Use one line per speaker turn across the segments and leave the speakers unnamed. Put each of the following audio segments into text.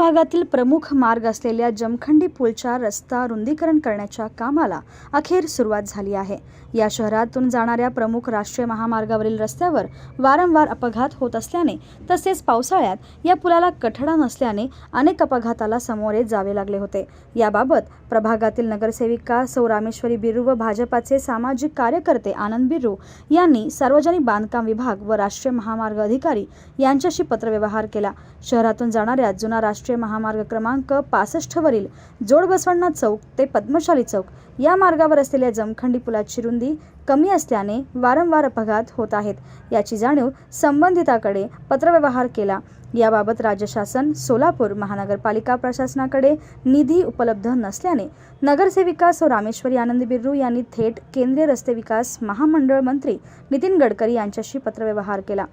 भागातील प्रमुख मार्ग असलेल्या जमखंडी पूलच्या रस्ता रुंदीकरण करण्याच्या कामाला अखेर सुरुवात झाली आहे। या शहरातून जाणाऱ्या प्रमुख राष्ट्रीय महामार्गावरील रस्त्यावर वारंवार अपघात होत असल्याने तसेच पावसाळ्यात या पुलाला कठडा नसल्याने अनेक अपघाताला सामोरे जावे लागले होते। याबाबत प्रभागातील नगरसेविका सौ रामेश्वरी बिर्रू व भाजपाचे सामाजिक कार्यकर्ते आनंद बिर्रू यांनी सार्वजनिक बांधकाम विभाग व राष्ट्रीय महामार्ग अधिकारी यांच्याशी पत्रव्यवहार केला। शहरातून जाणाऱ्या जुना राष्ट्रीय महामार्ग क्रमांक 65 वरील जोडबसवण्णा चौक ते पद्मशाली चौक या मार्गावर असलेल्या जमखंडी पुलाची रुंदी कमी असल्याने वारंवार अपघात होत आहेत। याची जाणीव संबंधिताकडे पत्रव्यवहार केला। याबाबत राज्य शासन, सोलापूर महानगरपालिका प्रशासनाकडे निधी उपलब्ध नसल्याने नगरसेविका सौ रामेश्वरी आनंद बिर्रू यांनी थेट केंद्रीय रस्ते विकास महामंडळ मंत्री नितीन गडकरी यांच्याशी पत्रव्यवहार केला।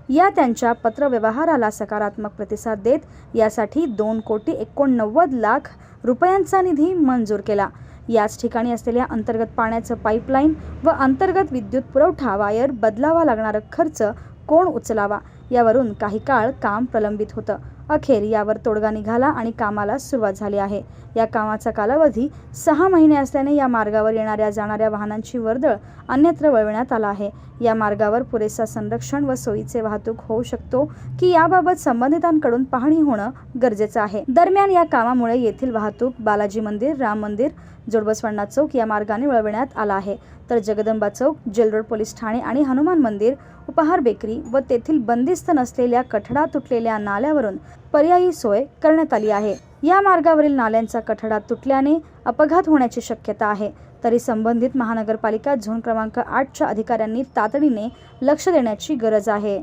या त्यांच्या पत्रव्यवहाराला सकारात्मक प्रतिसाद देत यासाठी 2,89,00,000 रुपयांचा निधी मंजूर केला। याच ठिकाणी असलेल्या अंतर्गत पाण्याचं पाईपलाईन व अंतर्गत विद्युत पुरवठा वायर बदलावा लागणारा खर्च कोण उचलावा यावरून काही काळ काम प्रलंबित होतं। अखेर यावर तोडगा निघाला आणि कामाला सुरुवात झाली आहे। या कामाचा कालावधी 6 महिने असल्याने या मार्गावर येणाऱ्या जाणाऱ्या वाहनांची वर्दळ अन्यत्र वळविण्यात आला आहे। या मार्गावर पुरेसा संरक्षण व सोयीचे वाहतूक होऊ शकतो की याबाबत संबंधितांकडून पाहणी होणं गरजेचं आहे। दरम्यान या कामामुळे येथील वाहतूक बालाजी मंदिर, राम मंदिर, जोडबसवण्णा चौक या मार्गाने वळविण्यात आला आहे, तर जगदंबा चौक, जेल रोड पोलीस ठाणे आणि हनुमान मंदिर, उपहार बेकरी व तेथील बंदिस्त नसलेल्या कठडा तुटलेल्या नाल्यावरून पर्यायी सोय करण्यात आली आहे। या मार्गावरील नाल्यांचा कठडा तुटल्याने अपघात होण्याची शक्यता आहे, तरी संबंधित महानगरपालिका झोन क्रमांक 8च्या अधिकाऱ्यांनी तातडीने लक्ष देण्याची गरज आहे।